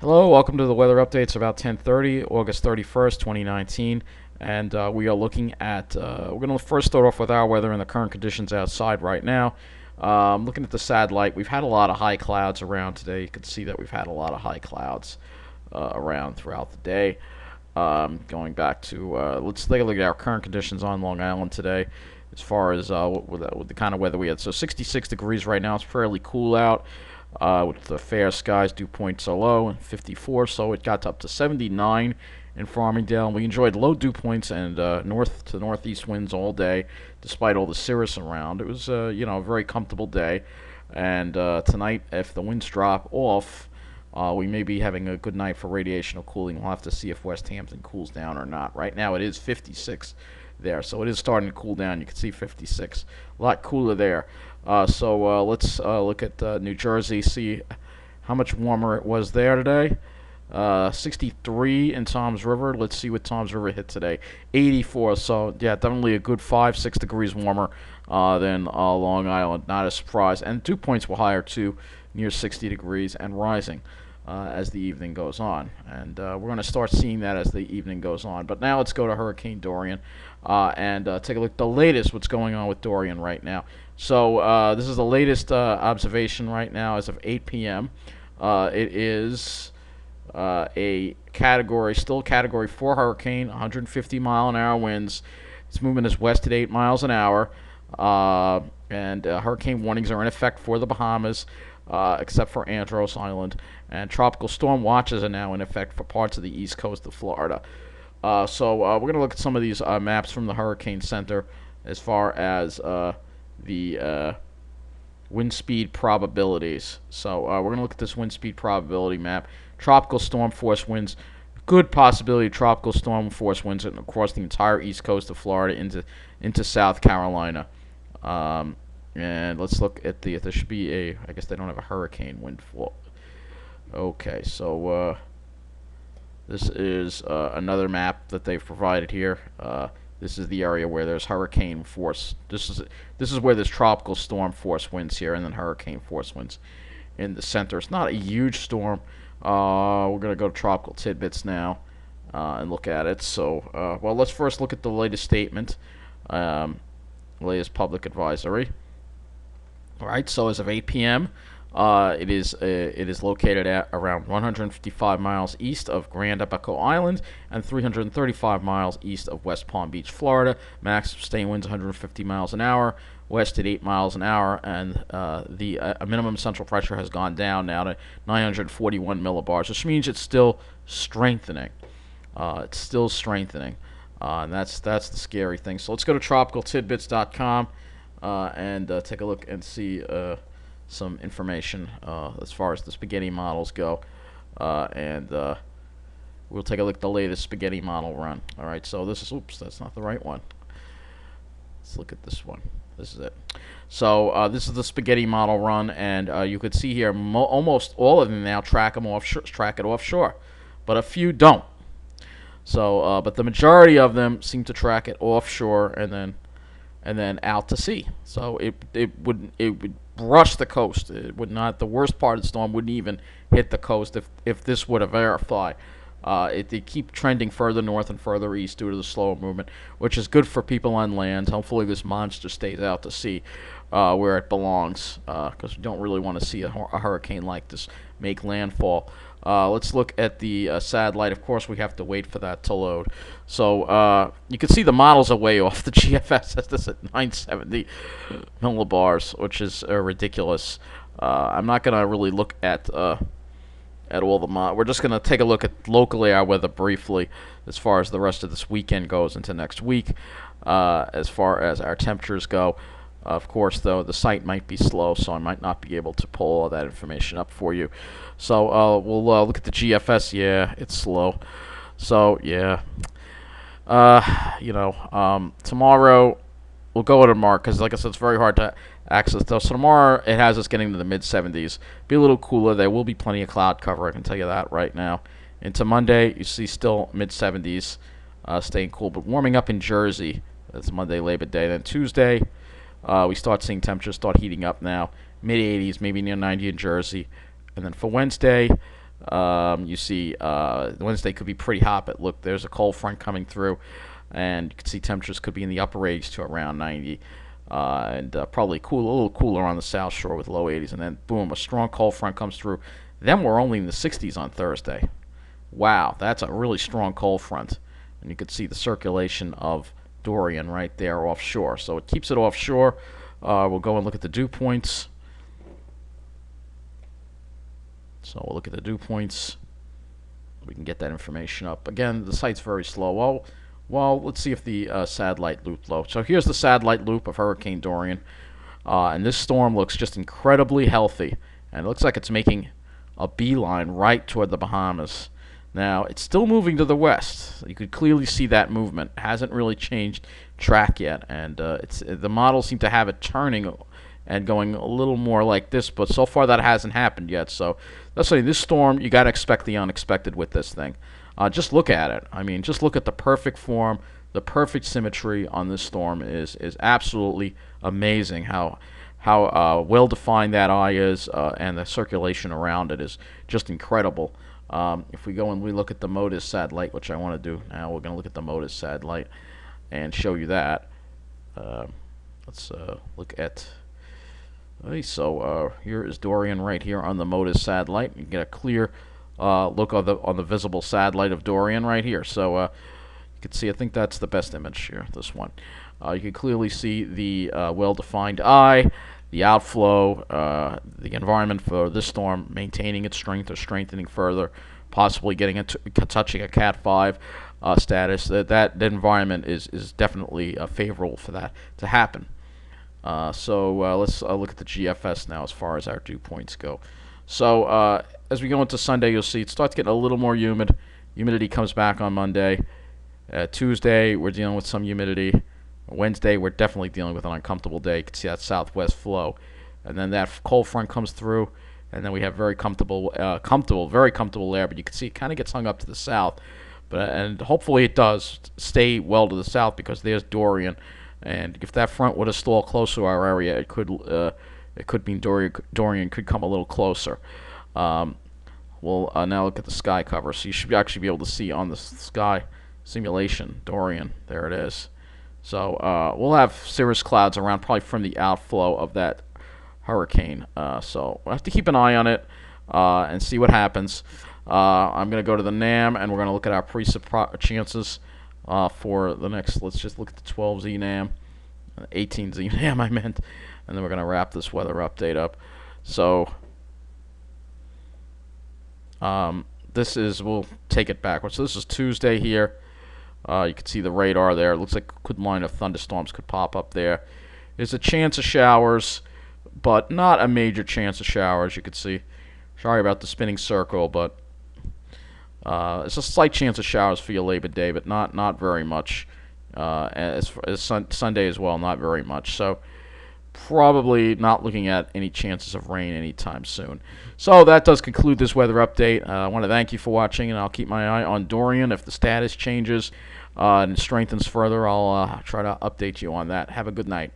Hello, welcome to the weather updates about 10:30, August 31st, 2019, and we are looking at. We're going to first start off with our weather and the current conditions outside right now. Looking at the satellite, we've had a lot of high clouds around today. You can see that we've had a lot of high clouds around throughout the day. Going back to let's take a look at our current conditions on Long Island today, as far as with the kind of weather we had. So 66 degrees right now. It's fairly cool out with the fair skies. Dew points are low and 54, so it got up to 79 in Farmingdale. We enjoyed low dew points and north to northeast winds all day, despite all the cirrus around. It was a very comfortable day. And tonight, if the winds drop off, we may be having a good night for radiational cooling. We'll have to see if West Hampton cools down or not. Right now, it is 56 there, so it is starting to cool down. You can see 56, a lot cooler there. So let's look at New Jersey, see how much warmer it was there today. 63 in Toms River. Let's see what Toms River hit today. 84. So yeah, definitely a good 5-6 degrees warmer than Long Island. Not a surprise. And dew points were higher too, near 60 degrees and rising as the evening goes on. And we're going to start seeing that as the evening goes on. But now let's go to Hurricane Dorian and take a look at the latest, what's going on with Dorian right now. So this is the latest observation right now as of 8 p.m. It is a category, still category 4 hurricane, 150-mile-an-hour winds. Its movement is west at 8 miles an hour. And hurricane warnings are in effect for the Bahamas, except for Andros Island. And tropical storm watches are now in effect for parts of the east coast of Florida. So we're going to look at some of these maps from the Hurricane Center as far as the wind speed probabilities. So we're going to look at this wind speed probability map. Tropical storm force winds. Good possibility of tropical storm force winds across the entire east coast of Florida into South Carolina. And let's look at there should be I guess they don't have a hurricane wind flow. Okay, so this is another map that they've provided here. This is the area where there's hurricane force. This is where there's tropical storm force winds here, and then hurricane force winds in the center. It's not a huge storm. We're gonna go to tropical tidbits now and look at it. So, well, let's first look at the latest statement, latest public advisory. All right. So as of 8 p.m. It is located at around 155 miles east of Grand Abaco Island and 335 miles east of West Palm Beach, Florida. Max sustained winds 150 miles an hour, west at 8 miles an hour, and the minimum central pressure has gone down now to 941 millibars, which means it's still strengthening. It's still strengthening, and that's the scary thing. So let's go to tropicaltidbits.com and take a look and see some information as far as the spaghetti models go, and we'll take a look at the latest spaghetti model run. All right, so this is, oops, that's not the right one. Let's look at this one. This is it. So this is the spaghetti model run, and you could see here almost all of them now track it offshore, but a few don't. So, but the majority of them seem to track it offshore and then out to sea. So it would brush the coast. It would not. The worst part of the storm wouldn't even hit the coast if this would have verified. They keep trending further north and further east due to the slower movement, which is good for people on land. Hopefully this monster stays out to sea where it belongs, because we don't really want to see a hurricane like this make landfall. Let's look at the satellite. Of course, we have to wait for that to load. So you can see the models are way off. The GFS has this at 970 millibars, which is ridiculous. I'm not going to really look at all the models. We're just going to take a look at locally our weather briefly as far as the rest of this weekend goes into next week. As far as our temperatures go, of course, though, the site might be slow, so I might not be able to pull all that information up for you. So we'll look at the GFS. Yeah, it's slow. So yeah, tomorrow we'll go to tomorrow because, like I said, it's very hard to access those. So tomorrow it has us getting to the mid-70s. Be a little cooler. There will be plenty of cloud cover. I can tell you that right now. Into Monday, you see still mid-70s, staying cool, but warming up in Jersey. That's Monday, Labor Day. Then Tuesday, we start seeing temperatures start heating up now. Mid-80s, maybe near 90 in Jersey. And then for Wednesday, You see Wednesday could be pretty hot, but look, there's a cold front coming through, and you can see temperatures could be in the upper 80s to around 90. And probably cool, a little cooler on the South Shore with low 80s, and then boom, a strong cold front comes through. Then we're only in the 60s on Thursday. Wow, that's a really strong cold front, and you can see the circulation of Dorian right there offshore. So it keeps it offshore. We'll go and look at the dew points. So we'll look at the dew points. We can get that information up. Again, the site's very slow. Well, let's see if the satellite loop low. So here's the satellite loop of Hurricane Dorian. And this storm looks just incredibly healthy. And it looks like it's making a beeline right toward the Bahamas. Now, it's still moving to the west. You could clearly see that movement. It hasn't really changed track yet. And the models seem to have it turning and going a little more like this, but so far that hasn't happened yet. So let's say this storm, you got to expect the unexpected with this thing. Just look at it. I mean, just look at the perfect form, the perfect symmetry on this storm is absolutely amazing. How well defined that eye is, and the circulation around it is just incredible. If we go and we look at the MODIS satellite, which I want to do now, we're going to look at the MODIS satellite and show you that. Let's look at. Okay, so here is Dorian right here on the MODIS satellite. You get a clear look on the visible satellite of Dorian right here. So you can see, I think that's the best image here, this one. You can clearly see the well-defined eye, the outflow, the environment for this storm maintaining its strength or strengthening further, possibly getting into touching a Cat 5 status. That environment is definitely favorable for that to happen. So let's look at the GFS now as far as our dew points go. So as we go into Sunday, you'll see it starts getting a little more humid. Humidity comes back on Monday. Tuesday, we're dealing with some humidity. Wednesday, we're definitely dealing with an uncomfortable day. You can see that southwest flow. And then that cold front comes through, and then we have very comfortable, very comfortable air. But you can see it kind of gets hung up to the south. And hopefully it does stay well to the south, because there's Dorian. And if that front would have stalled close to our area, it could mean Dorian could come a little closer. We'll now look at the sky cover. So you should actually be able to see on the sky simulation Dorian. There it is. So we'll have cirrus clouds around, probably from the outflow of that hurricane. So we'll have to keep an eye on it and see what happens. I'm going to go to the NAM, and we're going to look at our precip chances. For the next, let's just look at the 12Z NAM, 18Z NAM I meant, and then we're going to wrap this weather update up. So this is, we'll take it backwards. So this is Tuesday here. You can see the radar there. It looks like a good line of thunderstorms could pop up there. There's a chance of showers, but not a major chance of showers. You can see. Sorry about the spinning circle, but it's a slight chance of showers for your Labor Day, but not very much. As Sunday as well, not very much. So probably not looking at any chances of rain anytime soon. So that does conclude this weather update. I want to thank you for watching, and I'll keep my eye on Dorian. If the status changes and strengthens further, I'll try to update you on that. Have a good night.